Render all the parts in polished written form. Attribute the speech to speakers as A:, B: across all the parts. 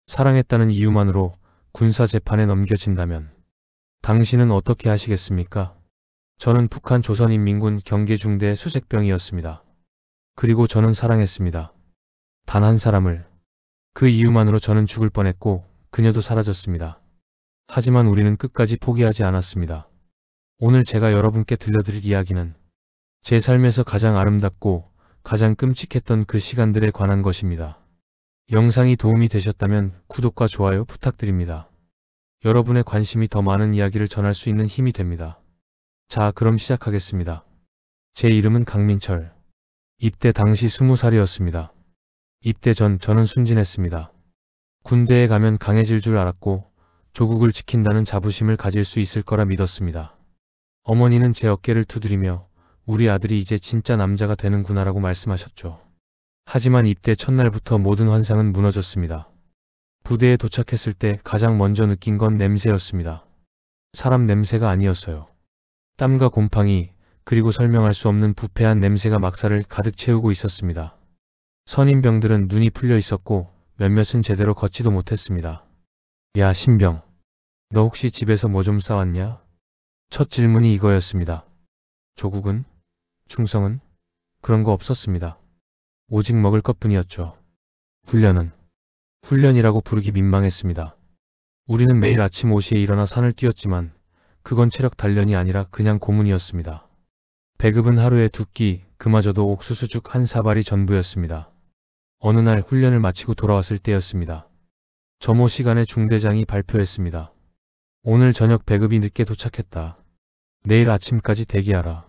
A: 사랑했다는 이유만으로 군사 재판에 넘겨진다면 당신은 어떻게 하시겠습니까? 저는 북한 조선인민군 경계중대 수색병이었습니다. 그리고 저는 사랑했습니다. 단 한 사람을. 그 이유만으로 저는 죽을 뻔했고 그녀도 사라졌습니다. 하지만 우리는 끝까지 포기하지 않았습니다. 오늘 제가 여러분께 들려드릴 이야기는 제 삶에서 가장 아름답고 가장 끔찍했던 그 시간들에 관한 것입니다. 영상이 도움이 되셨다면 구독과 좋아요 부탁드립니다. 여러분의 관심이 더 많은 이야기를 전할 수 있는 힘이 됩니다. 자, 그럼 시작하겠습니다. 제 이름은 강민철. 입대 당시 20살이었습니다. 입대 전 저는 순진했습니다. 군대에 가면 강해질 줄 알았고 조국을 지킨다는 자부심을 가질 수 있을 거라 믿었습니다. 어머니는 제 어깨를 두드리며 우리 아들이 이제 진짜 남자가 되는구나라고 말씀하셨죠. 하지만 입대 첫날부터 모든 환상은 무너졌습니다. 부대에 도착했을 때 가장 먼저 느낀 건 냄새였습니다. 사람 냄새가 아니었어요. 땀과 곰팡이, 그리고 설명할 수 없는 부패한 냄새가 막사를 가득 채우고 있었습니다. 선임병들은 눈이 풀려 있었고 몇몇은 제대로 걷지도 못했습니다. 야, 신병. 너 혹시 집에서 뭐 좀 싸왔냐? 첫 질문이 이거였습니다. 조국은? 충성은? 그런 거 없었습니다. 오직 먹을 것뿐이었죠. 훈련이라고 부르기 민망했습니다. 우리는 매일 아침 5시에 일어나 산을 뛰었지만 그건 체력 단련이 아니라 그냥 고문이었습니다. 배급은 하루에 2끼, 그마저도 옥수수죽 한 사발이 전부였습니다. 어느 날 훈련을 마치고 돌아왔을 때였습니다. 점호 시간에 중대장이 발표했습니다. 오늘 저녁 배급이 늦게 도착했다. 내일 아침까지 대기하라.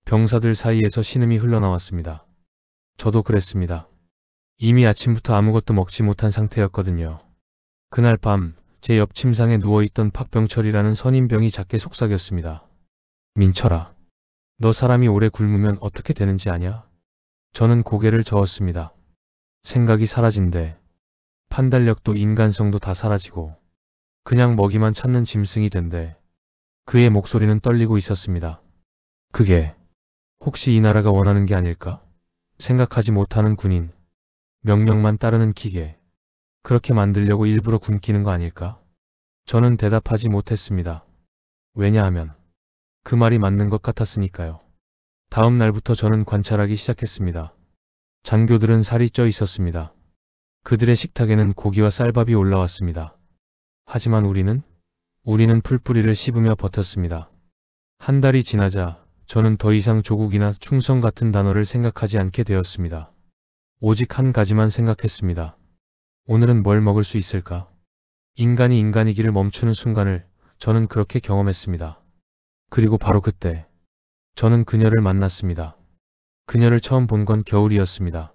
A: 병사들 사이에서 신음이 흘러나왔습니다. 저도 그랬습니다. 이미 아침부터 아무것도 먹지 못한 상태였거든요. 그날 밤 제 옆 침상에 누워있던 박병철이라는 선임병이 작게 속삭였습니다. 민철아, 너 사람이 오래 굶으면 어떻게 되는지 아냐? 저는 고개를 저었습니다. 생각이 사라진대. 판단력도 인간성도 다 사라지고 그냥 먹이만 찾는 짐승이 된대. 그의 목소리는 떨리고 있었습니다. 그게 혹시 이 나라가 원하는 게 아닐까? 생각하지 못하는 군인, 명령만 따르는 기계, 그렇게 만들려고 일부러 굶기는 거 아닐까? 저는 대답하지 못했습니다. 왜냐하면 그 말이 맞는 것 같았으니까요. 다음 날부터 저는 관찰하기 시작했습니다. 장교들은 살이 쪄 있었습니다. 그들의 식탁에는 고기와 쌀밥이 올라왔습니다. 하지만 우리는 풀뿌리를 씹으며 버텼습니다. 한 달이 지나자 저는 더 이상 조국이나 충성 같은 단어를 생각하지 않게 되었습니다. 오직 한 가지만 생각했습니다. 오늘은 뭘 먹을 수 있을까? 인간이 인간이기를 멈추는 순간을 저는 그렇게 경험했습니다. 그리고 바로 그때 저는 그녀를 만났습니다. 그녀를 처음 본 건 겨울이었습니다.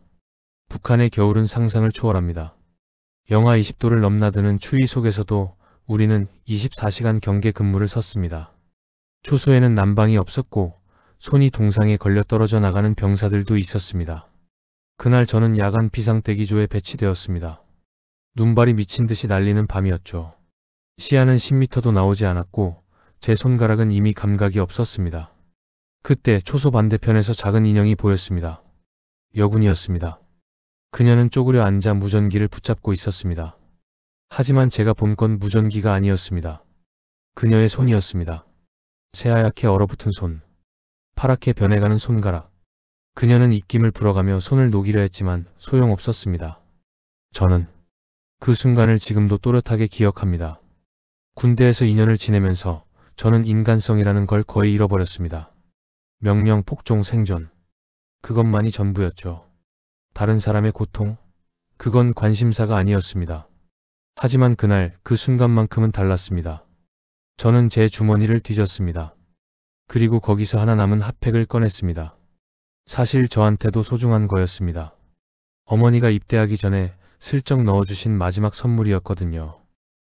A: 북한의 겨울은 상상을 초월합니다. 영하 20도를 넘나드는 추위 속에서도 우리는 24시간 경계 근무를 섰습니다. 초소에는 난방이 없었고 손이 동상에 걸려 떨어져 나가는 병사들도 있었습니다. 그날 저는 야간 비상대기조에 배치되었습니다. 눈발이 미친 듯이 날리는 밤이었죠. 시야는 10m도 나오지 않았고 제 손가락은 이미 감각이 없었습니다. 그때 초소 반대편에서 작은 인형이 보였습니다. 여군이었습니다. 그녀는 쪼그려 앉아 무전기를 붙잡고 있었습니다. 하지만 제가 본 건 무전기가 아니었습니다. 그녀의 손이었습니다. 새하얗게 얼어붙은 손, 파랗게 변해가는 손가락. 그녀는 입김을 불어가며 손을 녹이려 했지만 소용없었습니다. 저는 그 순간을 지금도 또렷하게 기억합니다. 군대에서 2년을 지내면서 저는 인간성이라는 걸 거의 잃어버렸습니다. 명령, 폭종, 생존. 그것만이 전부였죠. 다른 사람의 고통? 그건 관심사가 아니었습니다. 하지만 그날 그 순간만큼은 달랐습니다. 저는 제 주머니를 뒤졌습니다. 그리고 거기서 하나 남은 핫팩을 꺼냈습니다. 사실 저한테도 소중한 거였습니다. 어머니가 입대하기 전에 슬쩍 넣어주신 마지막 선물이었거든요.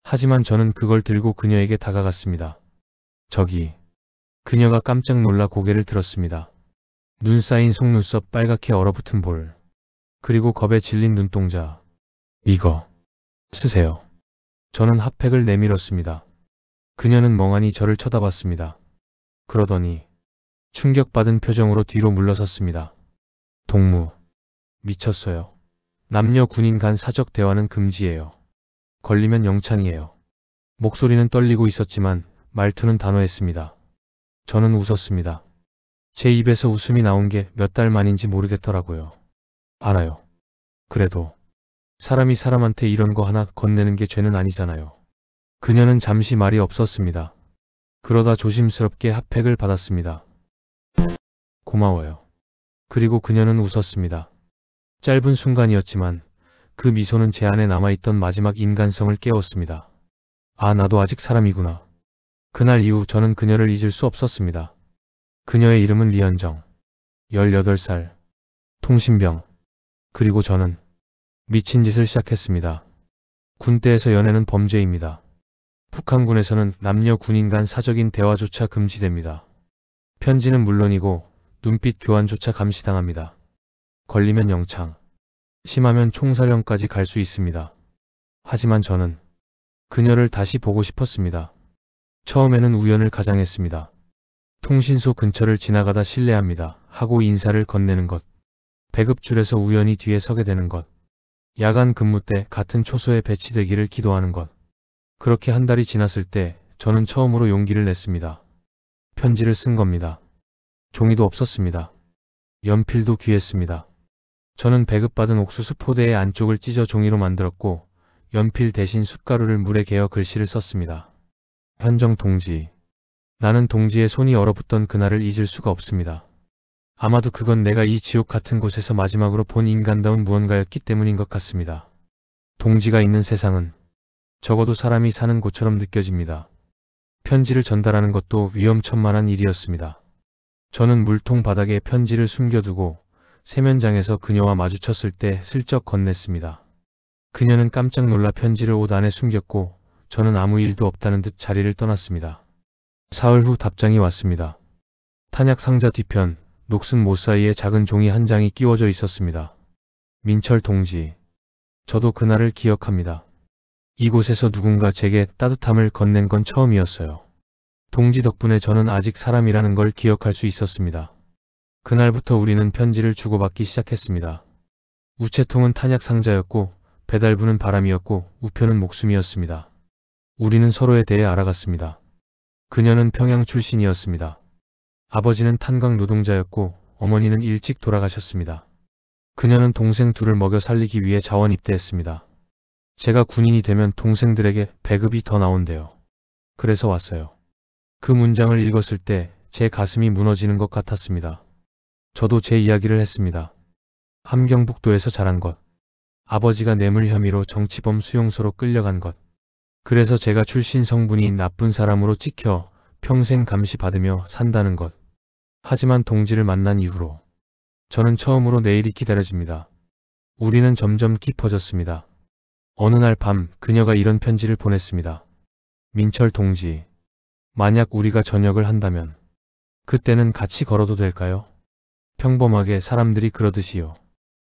A: 하지만 저는 그걸 들고 그녀에게 다가갔습니다. 그녀가 깜짝 놀라 고개를 들었습니다. 눈 쌓인 속눈썹, 빨갛게 얼어붙은 볼, 그리고 겁에 질린 눈동자. 이거 쓰세요. 저는 핫팩을 내밀었습니다. 그녀는 멍하니 저를 쳐다봤습니다. 그러더니 충격받은 표정으로 뒤로 물러섰습니다. 동무. 미쳤어요. 남녀 군인 간 사적 대화는 금지예요. 걸리면 영창이에요. 목소리는 떨리고 있었지만 말투는 단호했습니다. 저는 웃었습니다. 제 입에서 웃음이 나온 게 몇 달 만인지 모르겠더라고요. 알아요. 그래도 사람이 사람한테 이런 거 하나 건네는 게 죄는 아니잖아요. 그녀는 잠시 말이 없었습니다. 그러다 조심스럽게 핫팩을 받았습니다. 고마워요. 그리고 그녀는 웃었습니다. 짧은 순간이었지만 그 미소는 제 안에 남아있던 마지막 인간성을 깨웠습니다. 아, 나도 아직 사람이구나. 그날 이후 저는 그녀를 잊을 수 없었습니다. 그녀의 이름은 리현정. 18살. 통신병. 그리고 저는 미친 짓을 시작했습니다. 군대에서 연애는 범죄입니다. 북한군에서는 남녀 군인 간 사적인 대화조차 금지됩니다. 편지는 물론이고 눈빛 교환조차 감시당합니다. 걸리면 영창, 심하면 총살형까지 갈 수 있습니다. 하지만 저는 그녀를 다시 보고 싶었습니다. 처음에는 우연을 가장했습니다. 통신소 근처를 지나가다 실례합니다 하고 인사를 건네는 것, 배급줄에서 우연히 뒤에 서게 되는 것, 야간 근무 때 같은 초소에 배치되기를 기도하는 것. 그렇게 한 달이 지났을 때 저는 처음으로 용기를 냈습니다. 편지를 쓴 겁니다. 종이도 없었습니다. 연필도 귀했습니다. 저는 배급받은 옥수수 포대의 안쪽을 찢어 종이로 만들었고 연필 대신 숯가루를 물에 개어 글씨를 썼습니다. 현정 동지. 나는 동지의 손이 얼어붙던 그날을 잊을 수가 없습니다. 아마도 그건 내가 이 지옥 같은 곳에서 마지막으로 본 인간다운 무언가였기 때문인 것 같습니다. 동지가 있는 세상은 적어도 사람이 사는 곳처럼 느껴집니다. 편지를 전달하는 것도 위험천만한 일이었습니다. 저는 물통 바닥에 편지를 숨겨두고 세면장에서 그녀와 마주쳤을 때 슬쩍 건넸습니다. 그녀는 깜짝 놀라 편지를 옷 안에 숨겼고 저는 아무 일도 없다는 듯 자리를 떠났습니다. 사흘 후 답장이 왔습니다. 탄약 상자 뒤편 녹슨 못 사이에 작은 종이 한 장이 끼워져 있었습니다. 민철 동지. 저도 그날을 기억합니다. 이곳에서 누군가 제게 따뜻함을 건넨 건 처음이었어요. 동지 덕분에 저는 아직 사람이라는 걸 기억할 수 있었습니다. 그날부터 우리는 편지를 주고받기 시작했습니다. 우체통은 탄약 상자였고 배달부는 바람이었고 우표는 목숨이었습니다. 우리는 서로에 대해 알아갔습니다. 그녀는 평양 출신이었습니다. 아버지는 탄광 노동자였고 어머니는 일찍 돌아가셨습니다. 그녀는 동생 둘을 먹여 살리기 위해 자원 입대했습니다. 제가 군인이 되면 동생들에게 배급이 더 나온대요. 그래서 왔어요. 그 문장을 읽었을 때 제 가슴이 무너지는 것 같았습니다. 저도 제 이야기를 했습니다. 함경북도에서 자란 것. 아버지가 뇌물 혐의로 정치범 수용소로 끌려간 것. 그래서 제가 출신 성분이 나쁜 사람으로 찍혀 평생 감시받으며 산다는 것. 하지만 동지를 만난 이후로 저는 처음으로 내일이 기다려집니다. 우리는 점점 깊어졌습니다. 어느 날 밤 그녀가 이런 편지를 보냈습니다. 민철 동지, 만약 우리가 전역을 한다면 그때는 같이 걸어도 될까요? 평범하게 사람들이 그러듯이요.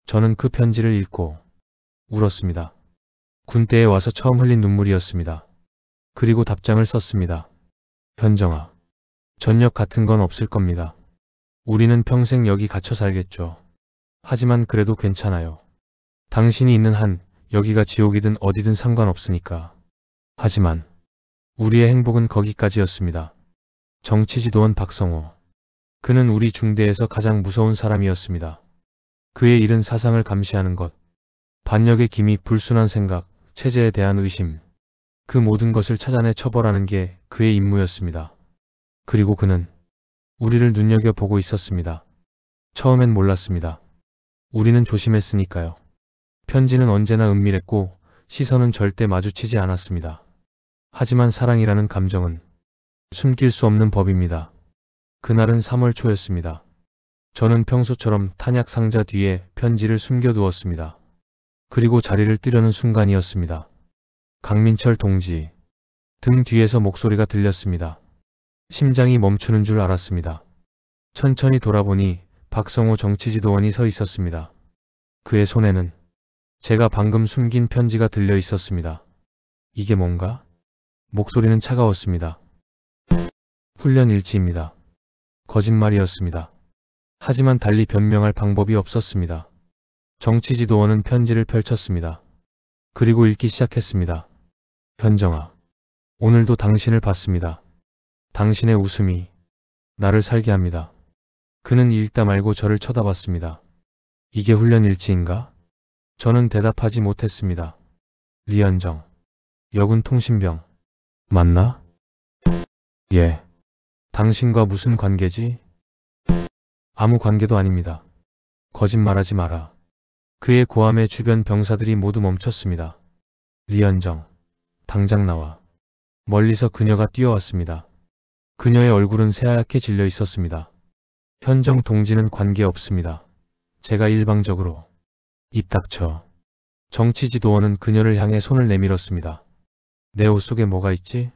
A: 저는 그 편지를 읽고 울었습니다. 군대에 와서 처음 흘린 눈물이었습니다. 그리고 답장을 썼습니다. 현정아, 전역 같은 건 없을 겁니다. 우리는 평생 여기 갇혀 살겠죠. 하지만 그래도 괜찮아요. 당신이 있는 한 여기가 지옥이든 어디든 상관없으니까. 하지만 우리의 행복은 거기까지였습니다. 정치지도원 박성호. 그는 우리 중대에서 가장 무서운 사람이었습니다. 그의 일은 사상을 감시하는 것, 반역의 기미, 불순한 생각, 체제에 대한 의심, 그 모든 것을 찾아내 처벌하는 게 그의 임무였습니다. 그리고 그는 우리를 눈여겨보고 있었습니다. 처음엔 몰랐습니다. 우리는 조심했으니까요. 편지는 언제나 은밀했고 시선은 절대 마주치지 않았습니다. 하지만 사랑이라는 감정은 숨길 수 없는 법입니다. 그날은 3월 초였습니다. 저는 평소처럼 탄약 상자 뒤에 편지를 숨겨두었습니다. 그리고 자리를 뜨려는 순간이었습니다. 강민철 동지. 등 뒤에서 목소리가 들렸습니다. 심장이 멈추는 줄 알았습니다. 천천히 돌아보니 박성호 정치지도원이 서 있었습니다. 그의 손에는 제가 방금 숨긴 편지가 들려 있었습니다. 이게 뭔가? 목소리는 차가웠습니다. 훈련 일지입니다. 거짓말이었습니다. 하지만 달리 변명할 방법이 없었습니다. 정치지도원은 편지를 펼쳤습니다. 그리고 읽기 시작했습니다. 현정아, 오늘도 당신을 봤습니다. 당신의 웃음이 나를 살게 합니다. 그는 읽다 말고 저를 쳐다봤습니다. 이게 훈련 일지인가? 저는 대답하지 못했습니다. 리현정, 여군 통신병 맞나? 예. 당신과 무슨 관계지? 아무 관계도 아닙니다. 거짓말하지 마라. 그의 고함에 주변 병사들이 모두 멈췄습니다. 리현정, 당장 나와. 멀리서 그녀가 뛰어왔습니다. 그녀의 얼굴은 새하얗게 질려 있었습니다. 현정 동지는 관계없습니다. 제가 일방적으로. 입 닥쳐. 정치지도원은 그녀를 향해 손을 내밀었습니다. 내 옷 속에 뭐가 있지?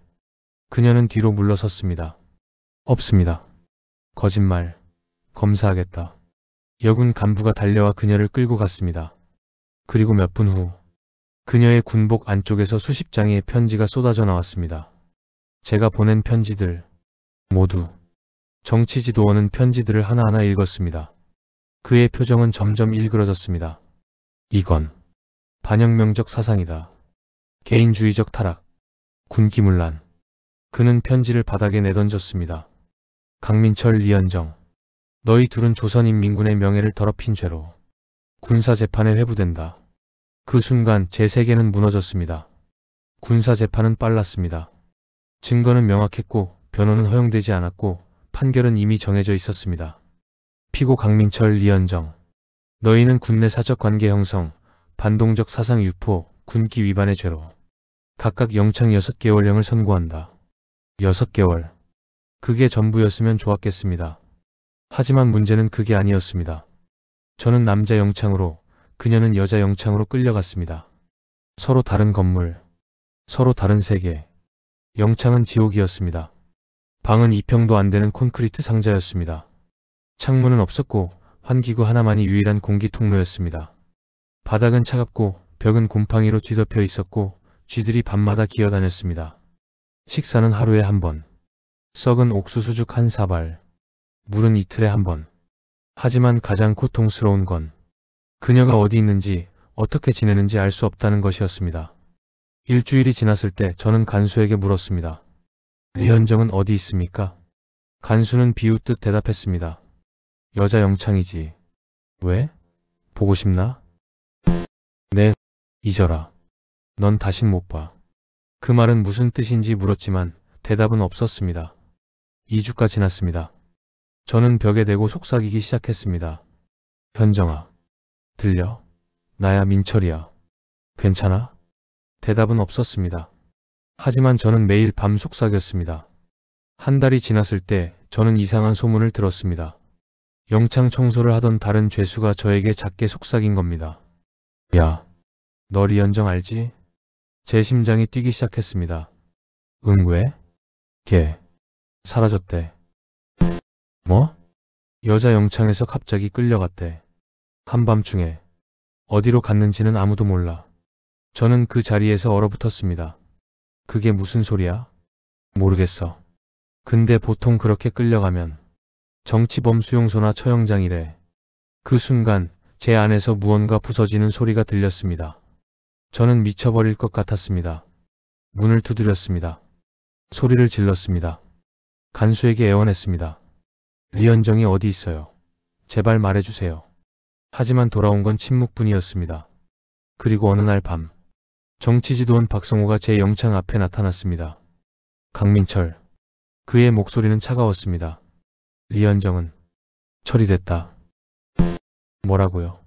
A: 그녀는 뒤로 물러섰습니다. 없습니다. 거짓말. 검사하겠다. 여군 간부가 달려와 그녀를 끌고 갔습니다. 그리고 몇 분 후 그녀의 군복 안쪽에서 수십 장의 편지가 쏟아져 나왔습니다. 제가 보낸 편지들 모두. 정치지도원은 편지들을 하나하나 읽었습니다. 그의 표정은 점점 일그러졌습니다. 이건 반혁명적 사상이다. 개인주의적 타락, 군기문란. 그는 편지를 바닥에 내던졌습니다. 강민철, 리현정, 너희 둘은 조선인민군의 명예를 더럽힌 죄로 군사재판에 회부된다. 그 순간 제 세계는 무너졌습니다. 군사재판은 빨랐습니다. 증거는 명확했고 변호는 허용되지 않았고 판결은 이미 정해져 있었습니다. 피고 강민철, 리현정, 너희는 군내 사적관계 형성, 반동적 사상 유포, 군기 위반의 죄로 각각 영창 6개월형을 선고한다. 6개월. 그게 전부였으면 좋았겠습니다. 하지만 문제는 그게 아니었습니다. 저는 남자 영창으로, 그녀는 여자 영창으로 끌려갔습니다. 서로 다른 건물, 서로 다른 세계. 영창은 지옥이었습니다. 방은 2평도 안 되는 콘크리트 상자였습니다. 창문은 없었고 환기구 하나만이 유일한 공기 통로였습니다. 바닥은 차갑고 벽은 곰팡이로 뒤덮여 있었고 쥐들이 밤마다 기어다녔습니다. 식사는 하루에 한 번. 썩은 옥수수죽 한 사발. 물은 이틀에 한 번. 하지만 가장 고통스러운 건 그녀가 어디 있는지 어떻게 지내는지 알 수 없다는 것이었습니다. 일주일이 지났을 때 저는 간수에게 물었습니다. 리현정은 어디 있습니까? 간수는 비웃듯 대답했습니다. 여자 영창이지. 왜? 보고 싶나? 네, 잊어라. 넌 다신 못 봐. 그 말은 무슨 뜻인지 물었지만 대답은 없었습니다. 2주가 지났습니다. 저는 벽에 대고 속삭이기 시작했습니다. 현정아, 들려? 나야 민철이야. 괜찮아? 대답은 없었습니다. 하지만 저는 매일 밤 속삭였습니다. 한 달이 지났을 때 저는 이상한 소문을 들었습니다. 영창 청소를 하던 다른 죄수가 저에게 작게 속삭인 겁니다. 야, 너 리현정 알지? 제 심장이 뛰기 시작했습니다. 응, 왜? 걔 사라졌대. 뭐? 여자 영창에서 갑자기 끌려갔대. 한밤중에. 어디로 갔는지는 아무도 몰라. 저는 그 자리에서 얼어붙었습니다. 그게 무슨 소리야? 모르겠어. 근데 보통 그렇게 끌려가면 정치범 수용소나 처형장이래. 그 순간 제 안에서 무언가 부서지는 소리가 들렸습니다. 저는 미쳐버릴 것 같았습니다. 문을 두드렸습니다. 소리를 질렀습니다. 간수에게 애원했습니다. 리현정이 어디 있어요? 제발 말해주세요. 하지만 돌아온 건 침묵뿐이었습니다. 그리고 어느 날 밤, 정치지도원 박성호가 제 영창 앞에 나타났습니다. 강민철. 그의 목소리는 차가웠습니다. 리현정은 처리됐다. 뭐라고요?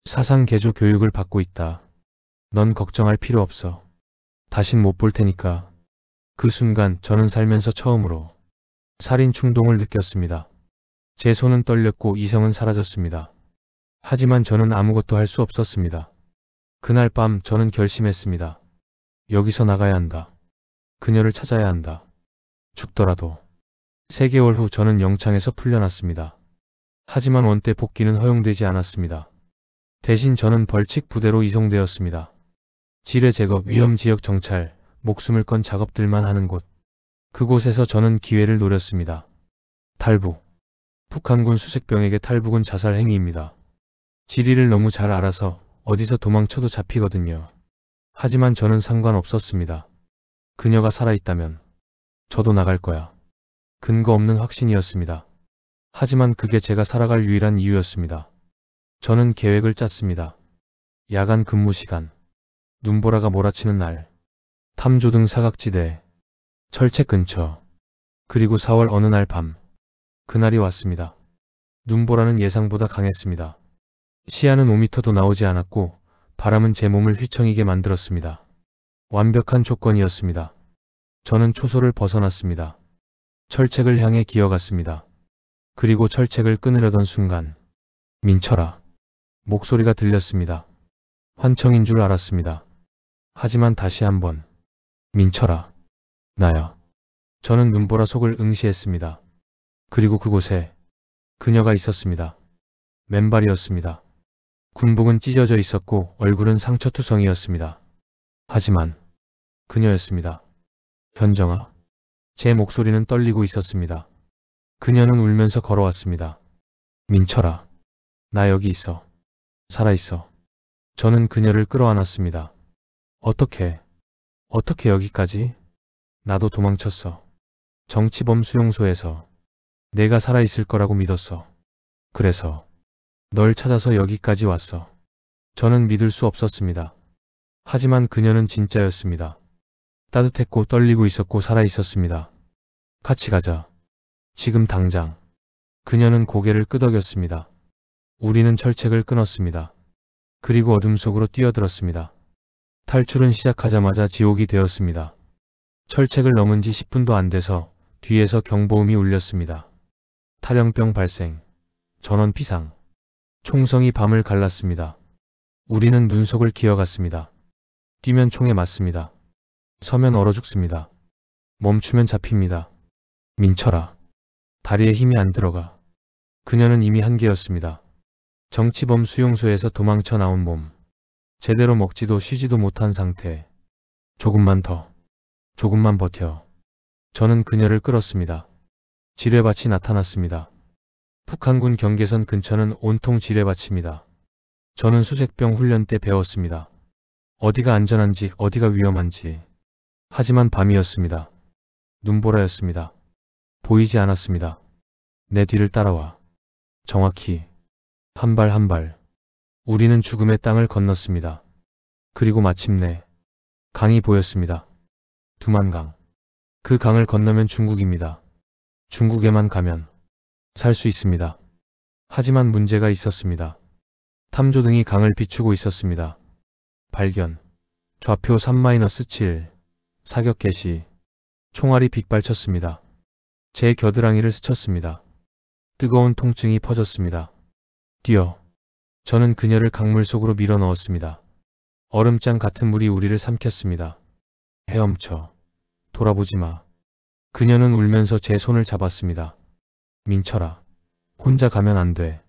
A: 사상개조 교육을 받고 있다. 넌 걱정할 필요 없어. 다신 못 볼 테니까. 그 순간 저는 살면서 처음으로 살인 충동을 느꼈습니다. 제 손은 떨렸고 이성은 사라졌습니다. 하지만 저는 아무것도 할 수 없었습니다. 그날 밤 저는 결심했습니다. 여기서 나가야 한다. 그녀를 찾아야 한다. 죽더라도. 3개월 후 저는 영창에서 풀려났습니다. 하지만 원대 복귀는 허용되지 않았습니다. 대신 저는 벌칙 부대로 이송되었습니다. 지뢰 제거, 위험지역 정찰, 목숨을 건 작업들만 하는 곳. 그곳에서 저는 기회를 노렸습니다. 탈북. 북한군 수색병에게 탈북은 자살 행위입니다. 지리를 너무 잘 알아서 어디서 도망쳐도 잡히거든요. 하지만 저는 상관없었습니다. 그녀가 살아있다면 저도 나갈 거야. 근거 없는 확신이었습니다. 하지만 그게 제가 살아갈 유일한 이유였습니다. 저는 계획을 짰습니다. 야간 근무 시간, 눈보라가 몰아치는 날, 탐조등 사각지대, 철책 근처, 그리고 4월 어느 날 밤, 그날이 왔습니다. 눈보라는 예상보다 강했습니다. 시야는 5m도 나오지 않았고 바람은 제 몸을 휘청이게 만들었습니다. 완벽한 조건이었습니다. 저는 초소를 벗어났습니다. 철책을 향해 기어갔습니다. 그리고 철책을 끊으려던 순간 민철아, 목소리가 들렸습니다. 환청인 줄 알았습니다. 하지만 다시 한번 민철아, 나야. 저는 눈보라 속을 응시했습니다. 그리고 그곳에 그녀가 있었습니다. 맨발이었습니다. 군복은 찢어져 있었고 얼굴은 상처투성이었습니다. 하지만 그녀였습니다. 현정아. 제 목소리는 떨리고 있었습니다. 그녀는 울면서 걸어왔습니다. 민철아, 나 여기 있어. 살아있어. 저는 그녀를 끌어안았습니다. 어떻게 여기까지? 나도 도망쳤어. 정치범 수용소에서. 내가 살아있을 거라고 믿었어. 그래서 널 찾아서 여기까지 왔어. 저는 믿을 수 없었습니다. 하지만 그녀는 진짜였습니다. 따뜻했고 떨리고 있었고 살아있었습니다. 같이 가자. 지금 당장. 그녀는 고개를 끄덕였습니다. 우리는 철책을 끊었습니다. 그리고 어둠 속으로 뛰어들었습니다. 탈출은 시작하자마자 지옥이 되었습니다. 철책을 넘은 지 10분도 안 돼서 뒤에서 경보음이 울렸습니다. 탈영병 발생. 전원 피상. 총성이 밤을 갈랐습니다. 우리는 눈속을 기어갔습니다. 뛰면 총에 맞습니다. 서면 얼어 죽습니다. 멈추면 잡힙니다. 민철아. 다리에 힘이 안 들어가. 그녀는 이미 한계였습니다. 정치범 수용소에서 도망쳐 나온 몸. 제대로 먹지도 쉬지도 못한 상태. 조금만 더. 조금만 버텨. 저는 그녀를 끌었습니다. 지뢰밭이 나타났습니다. 북한군 경계선 근처는 온통 지뢰밭입니다. 저는 수색병 훈련 때 배웠습니다. 어디가 안전한지, 어디가 위험한지. 하지만 밤이었습니다. 눈보라였습니다. 보이지 않았습니다. 내 뒤를 따라와. 정확히 한 발 한 발. 우리는 죽음의 땅을 건넜습니다. 그리고 마침내 강이 보였습니다. 두만강. 그 강을 건너면 중국입니다. 중국에만 가면 살 수 있습니다. 하지만 문제가 있었습니다. 탐조등이 강을 비추고 있었습니다. 발견. 좌표 3-7. 사격 개시. 총알이 빗발쳤습니다. 제 겨드랑이를 스쳤습니다. 뜨거운 통증이 퍼졌습니다. 뛰어. 저는 그녀를 강물 속으로 밀어 넣었습니다. 얼음장 같은 물이 우리를 삼켰습니다. 헤엄쳐. 돌아보지 마. 그녀는 울면서 제 손을 잡았습니다. 민철아. 혼자 가면 안 돼.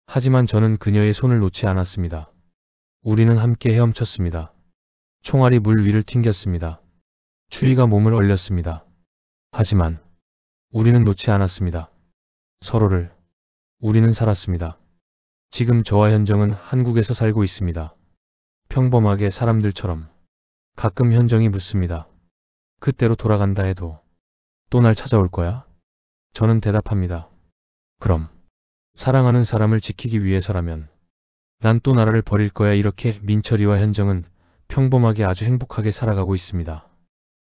A: 하지만 저는 그녀의 손을 놓지 않았습니다. 우리는 함께 헤엄쳤습니다. 총알이 물 위를 튕겼습니다. 추위가 몸을 얼렸습니다. 하지만 우리는 놓지 않았습니다. 서로를. 우리는 살았습니다. 지금 저와 현정은 한국에서 살고 있습니다. 평범하게 사람들처럼. 가끔 현정이 묻습니다. 그때로 돌아간다 해도 또 날 찾아올 거야? 저는 대답합니다. 그럼. 사랑하는 사람을 지키기 위해서라면 난 또 나라를 버릴 거야. 이렇게 민철이와 현정은 평범하게 아주 행복하게 살아가고 있습니다.